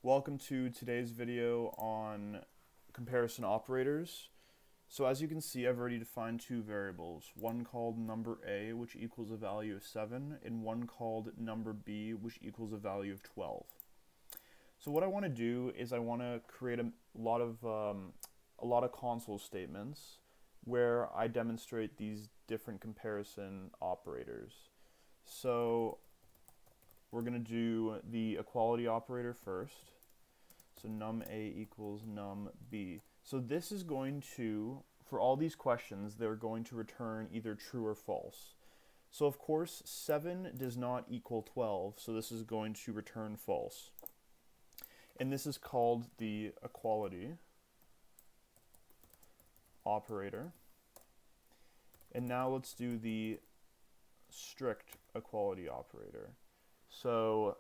Welcome to today's video on comparison operators. So as you can see, I've already defined two variables, one called number A, which equals a value of 7, and one called number B, which equals a value of 12. So what I want to do is I want to create a lot of console statements where I demonstrate these different comparison operators. So we're going to do the equality operator first. So num A equals num B. So this is going to, for all these questions, they're going to return either true or false. So of course, 7 does not equal 12, so this is going to return false. And this is called the equality operator. And now let's do the strict equality operator. So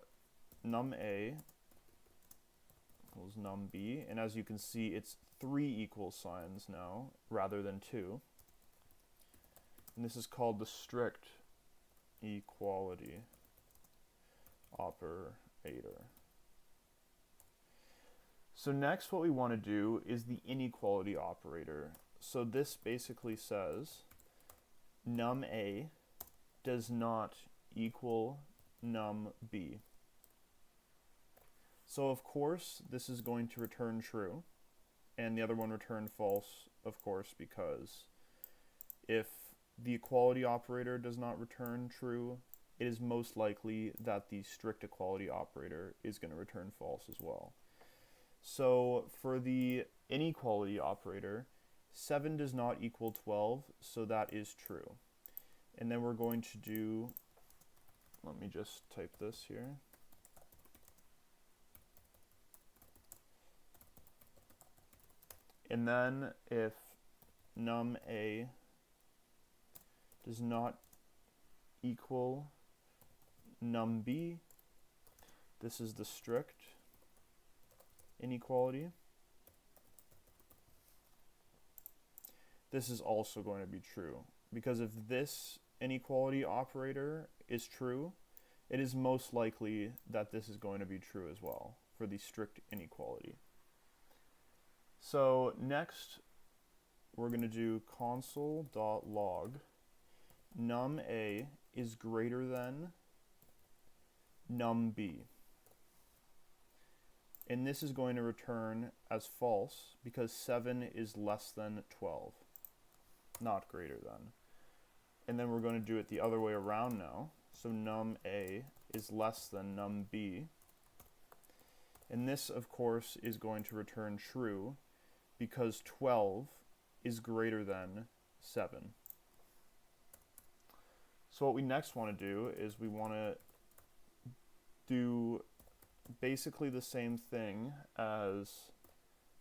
num A equals num B, and as you can see, it's 3 equal signs now rather than 2. And this is called the strict equality operator. So next what we want to do is the inequality operator. So this basically says num A does not equal num B. So of course this is going to return true, and the other one return false, of course, because if the equality operator does not return true, it is most likely that the strict equality operator is going to return false as well. So for the inequality operator, 7 does not equal 12, so that is true. And then we're going to do, let me just type this here. And then if num A does not equal num B, this is the strict inequality. This is also going to be true, because if this inequality operator is true, it is most likely that this is going to be true as well for the strict inequality. So next, we're going to do console.log num A is greater than num B. And this is going to return as false because 7 is less than 12, not greater than. And then we're going to do it the other way around now. So num A is less than num B. And this, of course, is going to return true because 12 is greater than 7. So what we next want to do is we want to do basically the same thing as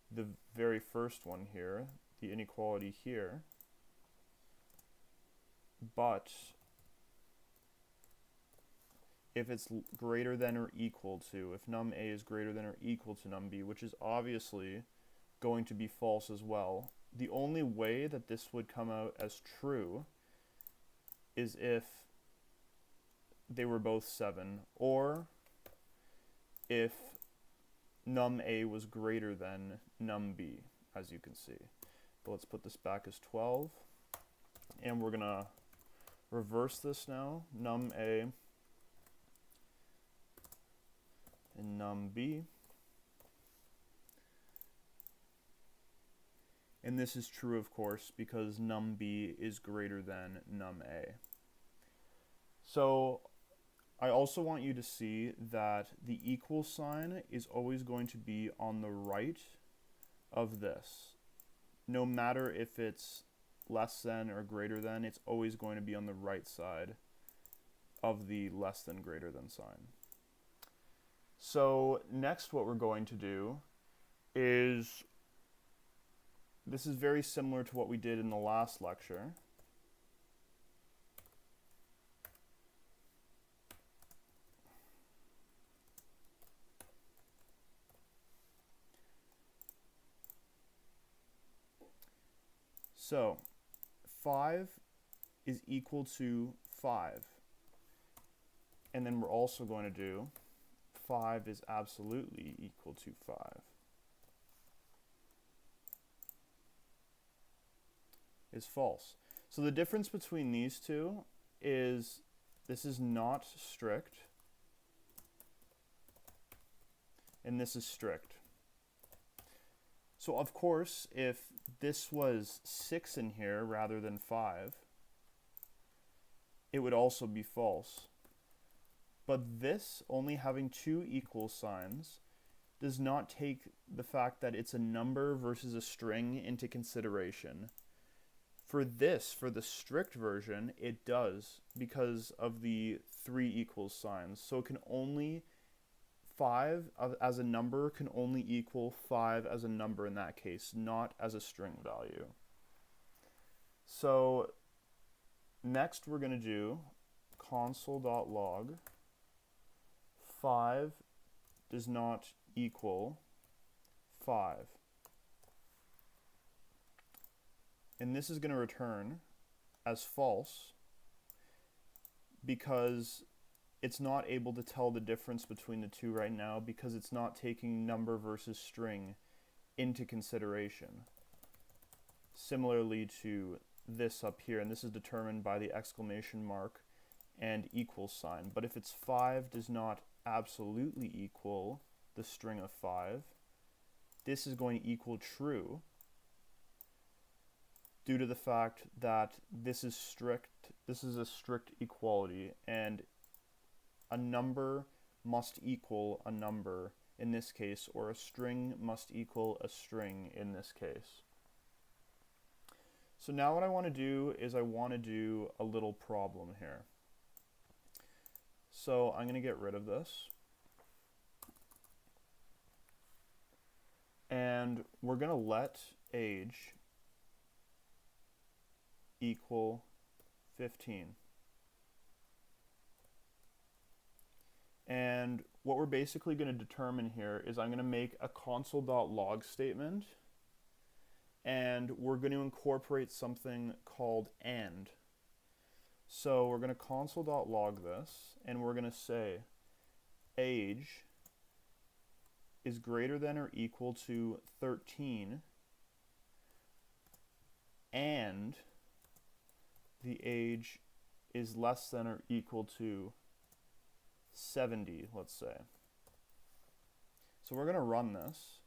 the very first one here, the inequality here, but if it's greater than or equal to, if num A is greater than or equal to num B, which is obviously going to be false as well, the only way that this would come out as true is if they were both 7, or if num A was greater than num B, as you can see. But let's put this back as 12, and we're going to reverse this now, num A and num B. And this is true, of course, because num B is greater than num A. So I also want you to see that the equal sign is always going to be on the right of this. No matter if it's less than or greater than, it's always going to be on the right side of the less than greater than sign. So next what we're going to do is, this is very similar to what we did in the last lecture. So 5 is equal to 5. And then we're also going to do 5 is absolutely equal to 5. Is false. So the difference between these two is this is not strict and this is strict. So of course, if this was 6 in here rather than 5, it would also be false. But this, only having 2 equal signs, does not take the fact that it's a number versus a string into consideration. For this, for the strict version, it does, because of the 3 equals signs. So it can only, 5 as a number can only equal 5 as a number in that case, not as a string value. So next we're going to do console.log 5 does not equal 5. And this is going to return as false because it's not able to tell the difference between the two right now because it's not taking number versus string into consideration. Similarly to this up here, and this is determined by the exclamation mark and equal sign. But if it's 5 does not absolutely equal the string of 5, this is going to equal true due to the fact that this is a strict equality, and a number must equal a number in this case, or a string must equal a string in this case. So now what I want to do is I want to do a little problem here. So I'm going to get rid of this. And we're going to let age equal 15. And what we're basically going to determine here is I'm going to make a console.log statement, and we're going to incorporate something called AND. So we're going to console.log this, and we're going to say age is greater than or equal to 13, and the age is less than or equal to 70, let's say. So we're going to run this,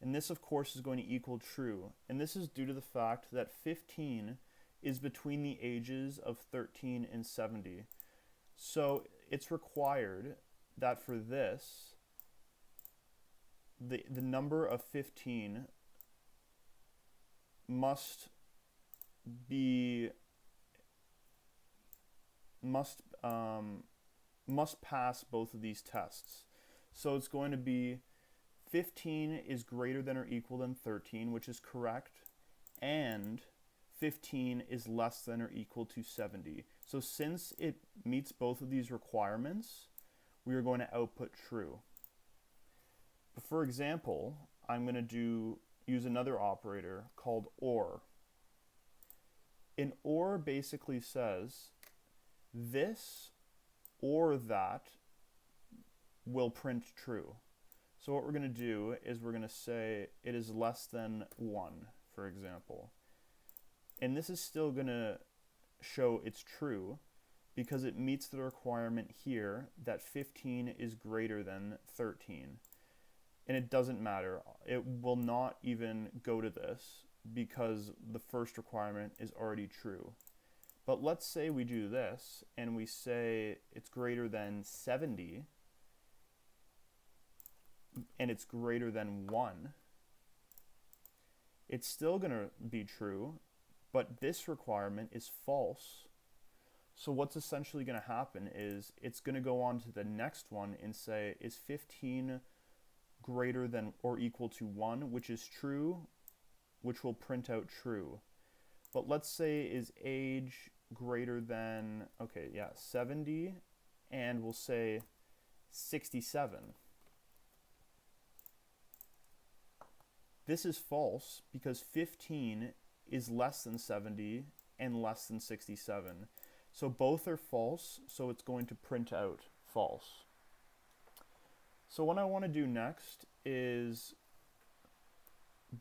and this of course is going to equal true, and this is due to the fact that 15 is between the ages of 13 and 70. So it's required that for this, the number of 15 must pass both of these tests. So it's going to be 15 is greater than or equal than 13, which is correct, and 15 is less than or equal to 70. So since it meets both of these requirements, we are going to output true. But for example, I'm going to use another operator called OR. And OR basically says this or that will print true. So what we're going to do is we're going to say it is less than 1, for example. And this is still going to show it's true because it meets the requirement here that 15 is greater than 13. And it doesn't matter. It will not even go to this because the first requirement is already true. But let's say we do this and we say it's greater than 70 and it's greater than 1. It's still going to be true, but this requirement is false. So what's essentially going to happen is it's going to go on to the next one and say, is 15 greater than or equal to 1, which is true, which will print out true. But let's say is age greater than, 70, and we'll say 67. This is false because 15 is less than 70 and less than 67. So both are false, so it's going to print out false. So what I want to do next is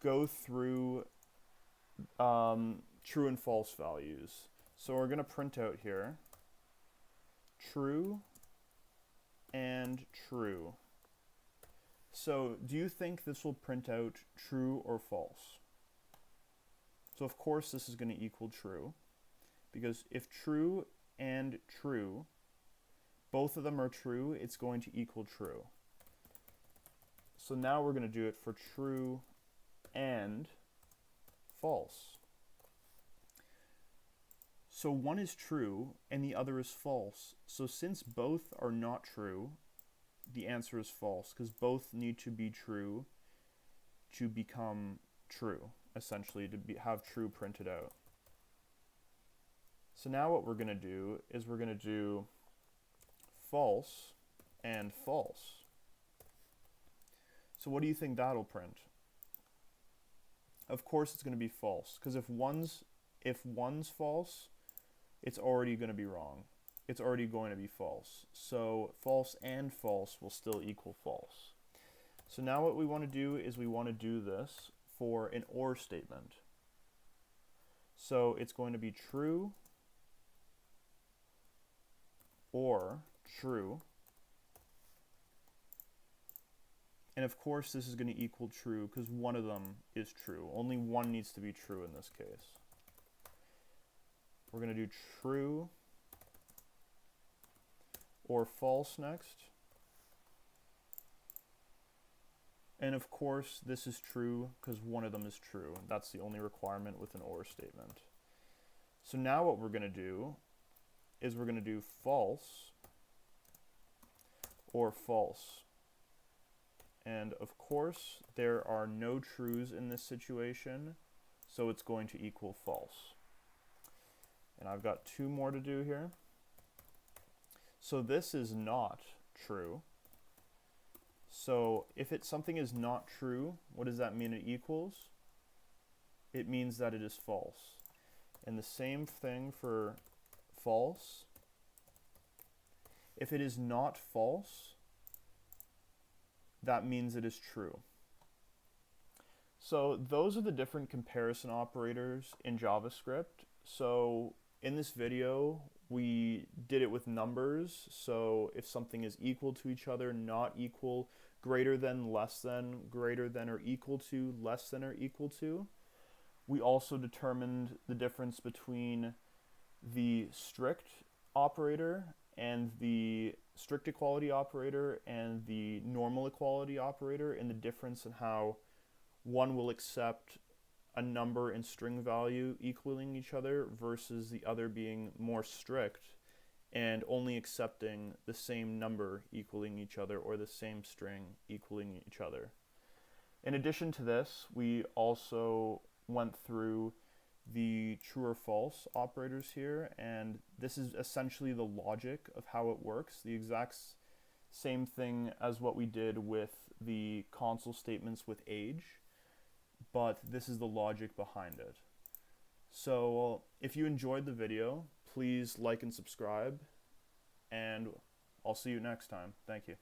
go through true and false values. So we're going to print out here true and true. So do you think this will print out true or false? So of course this is going to equal true, because if true and true, both of them are true, it's going to equal true. So now we're going to do it for true and false. So one is true and the other is false. So since both are not true, the answer is false, because both need to be true to become true, essentially, to have true printed out. So now what we're going to do is we're going to do false and false. So what do you think that'll print? Of course it's going to be false, because if one's false, it's already going to be wrong. It's already going to be false. So false and false will still equal false. So now what we want to do is we want to do this for an OR statement. So it's going to be true or true. And of course this is going to equal true because one of them is true. Only one needs to be true in this case. We're going to do true or false next. And of course this is true because one of them is true. That's the only requirement with an OR statement. So now what we're going to do is we're going to do false or false. And of course there are no trues in this situation, so it's going to equal false. And I've got two more to do here. So this is not true. So if something is not true, what does that mean it equals? It means that it is false. And the same thing for false. If it is not false, that means it is true. So those are the different comparison operators in JavaScript. So in this video, we did it with numbers. So if something is equal to each other, not equal, greater than, less than, greater than or equal to, less than or equal to. We also determined the difference between the strict operator and the strict equality operator and the normal equality operator, and the difference in how one will accept a number and string value equaling each other versus the other being more strict and only accepting the same number equaling each other or the same string equaling each other. In addition to this, we also went through the true or false operators here, and this is essentially the logic of how it works, the exact same thing as what we did with the console statements with age, but this is the logic behind it. So if you enjoyed the video, please like and subscribe, and I'll see you next time. Thank you.